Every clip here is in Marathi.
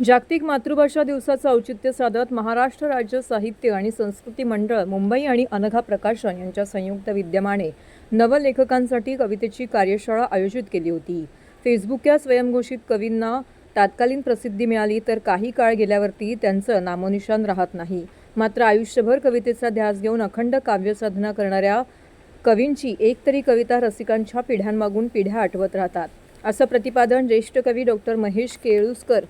जागतिक मातृभाषा दिवसाचं औचित्य साधत महाराष्ट्र राज्य साहित्य आणि संस्कृती मंडळ मुंबई आणि अनघा प्रकाशन यांच्या संयुक्त विद्यमाने नवलेखकांसाठी कवितेची कार्यशाळा आयोजित केली होती। फेसबुक या स्वयंघोषित कवींना तात्कालीन प्रसिद्धी मिळाली तर काही काळ गेल्यावरती त्यांचं नामोनिशाण राहत नाही। मात्र आयुष्यभर कवितेचा ध्यास घेऊन अखंड काव्यसाधना करणाऱ्या कवींची एकतरी कविता रसिकांच्या पिढ्यानमागून पिढ्या आठवत राहतात, असं प्रतिपादन ज्येष्ठ कवी डॉक्टर महेश केळुसकर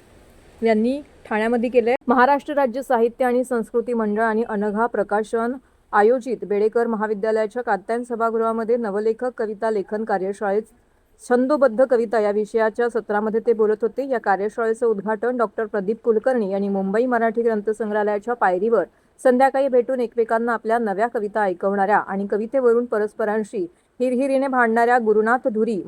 यांनी ठाण्यामध्ये केले। महाराष्ट्र राज्य साहित्य आणि संस्कृती मंडळ आणि अनघा प्रकाशन आयोजित बेडेकर महाविद्यालयाच्या कात्यायन सभागृहामध्ये नवलेखक कविता लेखन कार्यशाळेत छंदोबद्ध कविता या विषयाच्या सत्रामध्ये ते बोलत होते। या कार्यशाळेचं उद्घाटन डॉक्टर प्रदीप कुलकर्णी यांनी मुंबई मराठी ग्रंथसंग्रहालयाच्या पायरीवर संध्याकाळी भेटून एकमेकांना आपल्या नव्या कविता ऐकवणाऱ्या आणि कवितेवरून परस्परांशी हिरहिरीने भांडणाऱ्या गुरुनाथ धुरी,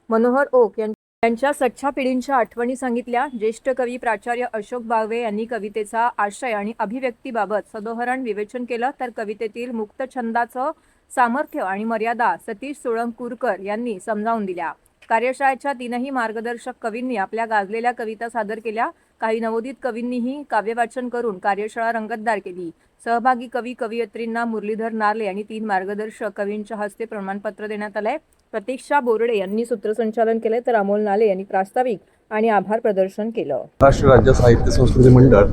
मनोहर ओक यांच्या सच्च्या पिढींच्या आठवणी सांगितल्या। ज्येष्ठ कवी प्राचार्य अशोक बागवे यांनी कवितेचा आशय आणि अभिव्यक्तीबाबत सदोहरण विवेचन केलं, तर कवितेतील मुक्त छंदाचं सामर्थ्य आणि मर्यादा सतीश सोळंकूरकर यांनी समजावून दिल्या। कार्यशाळेच्या तीनही मार्गदर्शक कवींनी आपल्या गाजलेल्या कविता सादर केल्या। काही नवोदित कवींनीही काव्यवाचन करून कार्यशाळा रंगतदार केली। सहभागी कवी कवयित्रींना मुरलीधर नार्ले आणि 3 मार्गदर्शक कवींच्या हस्ते प्रमाणपत्र देण्यात आले। प्रतीक्षा बोर्डे यांनी सूत्रसंचालन केले, तर अमोल नाले यांनी प्रास्ताविक आणि आभार प्रदर्शन केलं। महाराष्ट्र राज्य साहित्य संस्कृती मंडळ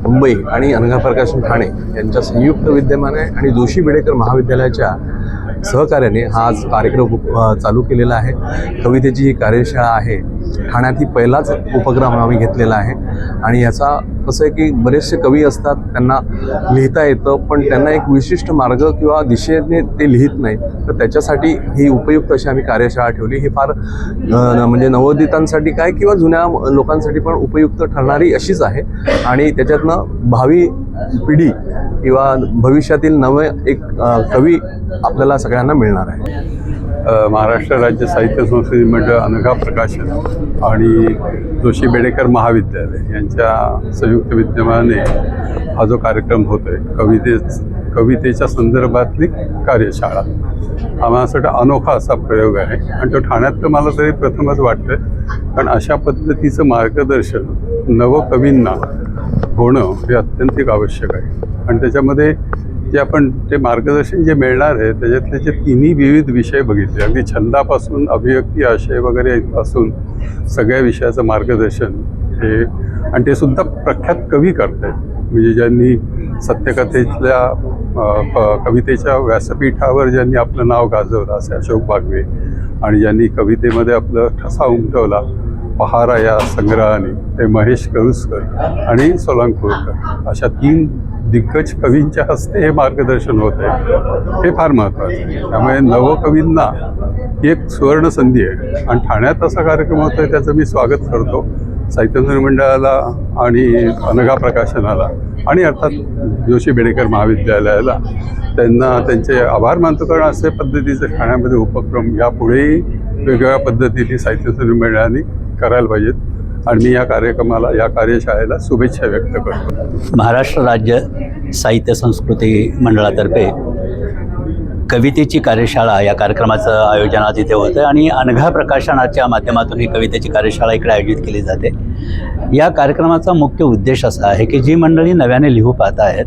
मुंबई आणि अनघा प्रकाशन ठाणे यांच्या संयुक्त विद्यमाने आणि जोशी बेडेकर महाविद्यालयाच्या सहकार्याने हा आज कार्यक्रम चालू केलेला आहे। कवितेची ही कार्यशाळा आहे। ठाण्यात ही पहिलाच उपक्रम आम्ही घेतलेला आहे आणि याचा कसं आहे की बरेचसे कवी असतात, त्यांना लिहिता येतं पण त्यांना एक विशिष्ट मार्ग किंवा दिशेने ते लिहित नाही, तर त्याच्यासाठी ही उपयुक्त अशी आम्ही कार्यशाळा ठेवली। ही फार म्हणजे नवोदितांसाठी काय किंवा जुन्या लोकांसाठी पण उपयुक्त ठरणारी अशीच आहे आणि त्याच्यातनं भावी पिढी किंवा भविष्यातील नवे एक कवी आपल्याला सगळ्यांना मिळणार आहे। महाराष्ट्र राज्य साहित्य संस्कृती मंडळ अनघा प्रकाशन आणि जोशी बेडेकर महाविद्यालय यांच्या संयुक्त विद्यमाने हा जो कार्यक्रम होतो आहे कवितेच्या संदर्भातली कार्यशाळा, हा माझ्यासाठी अनोखा असा प्रयोग आहे आणि तो ठाण्यात तर मला तरी प्रथमच वाटतंय, कारण अशा पद्धतीचं मार्गदर्शन नवकवींना होणं हे अत्यंत आवश्यक आहे। आणि त्याच्यामध्ये जे आपण ते मार्गदर्शन जे मिळणार आहे त्याच्यातले जे तिन्ही विविध विषय बघितले, अगदी छंदापासून अभिव्यक्ती आशय वगैरे इथपासून सगळ्या विषयाचं मार्गदर्शन हे, आणि ते सुद्धा प्रख्यात कवी करत आहेत, म्हणजे ज्यांनी सत्यकथेतल्या कवितेच्या व्यासपीठावर ज्यांनी आपलं नाव गाजवलं असे अशोक बागवे, आणि ज्यांनी कवितेमध्ये आपलं ठसा उमटवला पहारा या संग्रहाने ते महेश केळुसकर आणि सोळंकूरकर, अशा 3 दिग्गज कवींच्या हस्ते हे मार्गदर्शन होत आहे। हे फार महत्त्वाचं आहे। त्यामुळे नवकवींना ही एक सुवर्ण संधी आहे आणि ठाण्यात असा कार्यक्रम होतो आहे त्याचं मी स्वागत करतो साहित्य मंडळाला आणि अनघा प्रकाशनाला आणि अर्थात जोशी बेडेकर महाविद्यालयाला, त्यांना त्यांचे आभार मानतो, कारण असे पद्धतीचे ठाण्यामध्ये उपक्रम यापुढेही वेगवेगळ्या पद्धतीने साहित्य मंडळाने करायला पाहिजेत आणि मी या कार्यक्रमाला, या कार्यशाळेला शुभेच्छा व्यक्त करतो। महाराष्ट्र राज्य साहित्य संस्कृती मंडळातर्फे कवितेची कार्यशाळा या कार्यक्रमाचं आयोजन आज इथे होतं आणि अनघा प्रकाशनाच्या माध्यमातून ही कवितेची कार्यशाळा इकडे आयोजित केली जाते। या कार्यक्रमाचा मुख्य उद्देश असा आहे की जी मंडळी नव्याने लिहू पाहत आहेत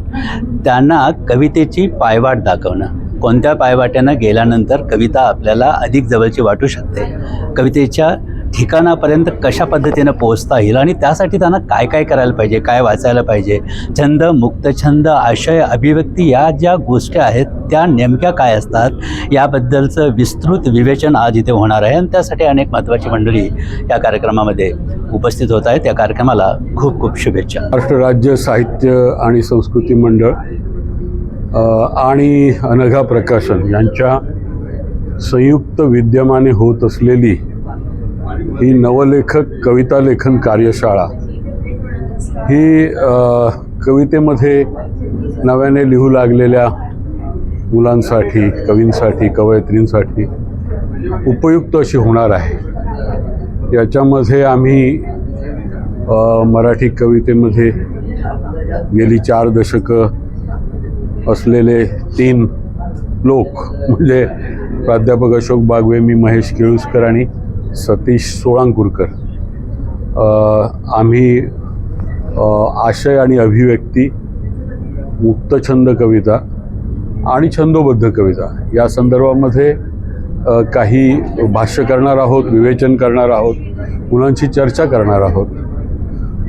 त्यांना कवितेची पायवाट दाखवणं, कोणत्या पायवाट्यानं गेल्यानंतर कविता आपल्याला अधिक जवळची वाटू शकते, कवितेच्या ठिकाणापर्यंत कशा पद्धतीनं पोहोचता येईल आणि त्यासाठी त्यांना काय काय करायला पाहिजे, काय वाचायला पाहिजे, छंद, मुक्तछंद, आशय, अभिव्यक्ती या ज्या गोष्टी आहेत त्या नेमक्या काय असतात याबद्दलचं विस्तृत विवेचन आज इथे होणार आहे आणि त्यासाठी अनेक महत्त्वाची मंडळी या कार्यक्रमामध्ये उपस्थित होत आहेत। या कार्यक्रमाला खूप खूप शुभेच्छा। महाराष्ट्र राज्य साहित्य आणि संस्कृती मंडळ आणि अनघा प्रकाशन यांच्या संयुक्त विद्यमाने होत असलेली ही नवलेखक कविता लेखन कार्यशाळा ही कवितेमध्ये नव्याने लिहू लागलेल्या मुलांसाठी, कवींसाठी, कवयित्रींसाठी उपयुक्त अशी होणार आहे। याच्यामध्ये आम्ही मराठी कवितेमध्ये गेली 4 दशकं असलेले 3 लोक म्हणजे प्राध्यापक अशोक बागवे, मी महेश केळुसकर आणि सतीश सोळंकूरकर आम्ही आशय आणि अभिव्यक्ती, मुक्तछंद कविता आणि छंदोबद्ध कविता या संदर्भामध्ये काही भाष्य करणार आहोत, विवेचन करणार आहोत, मुलांची चर्चा करणार आहोत.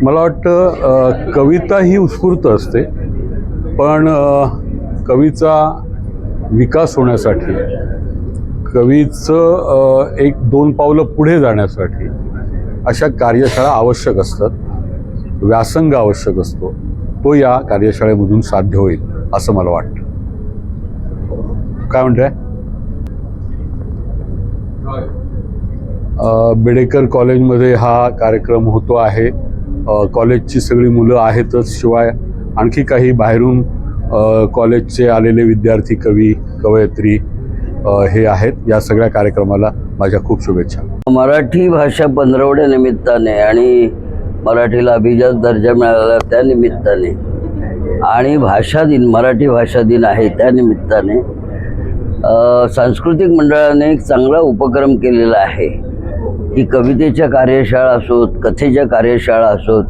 मला वाटतं कविता ही उत्स्फूर्त असते, पण कवीचा विकास होण्यासाठी, कवीचं एक दोन पावलं पुढे जाण्यासाठी अशा कार्यशाळा आवश्यक असतात, व्यासंग आवश्यक असतो. तो या कार्यशाळेमधून साध्य होईल असं मला वाटतं. काय म्हणताय? बेडेकर कॉलेजमध्ये हा कार्यक्रम होतो आहे. कॉलेजची सगळी मुलं आहेतच, शिवाय आणखी काही बाहेरून कॉलेजचे आलेले विद्यार्थी, कवी, कवयित्री हे आहेत. या सगळ्या कार्यक्रमाला माझ्या खूप शुभेच्छा. मराठी भाषा पंधरवड्या निमित्ताने आणि मराठीला अभिजात दर्जा मिळाला त्या निमित्ताने आणि भाषा दिन, मराठी भाषा दिन आहे त्या निमित्ताने सांस्कृतिक मंडळाने एक चांगला उपक्रम केलेला आहे की कवितेच्या कार्यशाळा असोत, कथेच्या कार्यशाळा असोत,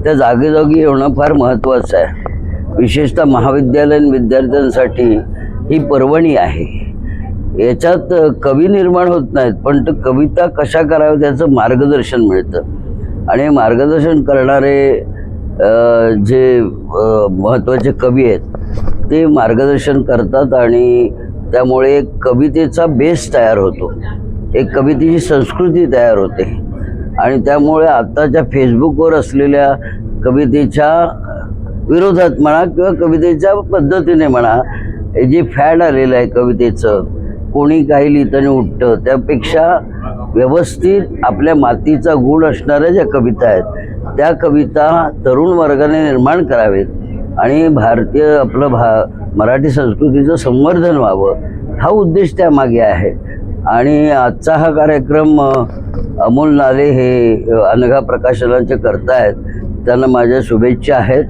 त्या जागोजागी येणं फार महत्त्वाचं आहे. विशेषतः महाविद्यालयीन विद्यार्थ्यांसाठी ही पर्वणी आहे. याच्यात कवी निर्माण होत नाहीत, पण कविता कशा कराव्या त्याचं मार्गदर्शन मिळतं आणि मार्गदर्शन करणारे जे महत्त्वाचे कवी आहेत ते मार्गदर्शन करतात आणि त्यामुळे एक कवितेचा बेस तयार होतो, एक कवितेची संस्कृती तयार होते आणि त्यामुळे आत्ताच्या फेसबुकवर असलेल्या कवितेच्या विरोधात म्हणा किंवा कवितेच्या पद्धतीने म्हणा, हे जे फॅड आलेलं आहे कवितेचं, कोणी काही लिहिताना उठतं, त्यापेक्षा व्यवस्थित आपल्या मातीचा गुण असणाऱ्या ज्या कविता आहेत त्या कविता तरुण वर्गाने निर्माण करावेत आणि भारतीय मराठी संस्कृतीचं संवर्धन व्हावं हा उद्देश त्यामागे आहे. आणि आजचा हा कार्यक्रम अमोल नाले हे अनघा प्रकाशनाचे करतायत, त्यांना माझ्या शुभेच्छा आहेत.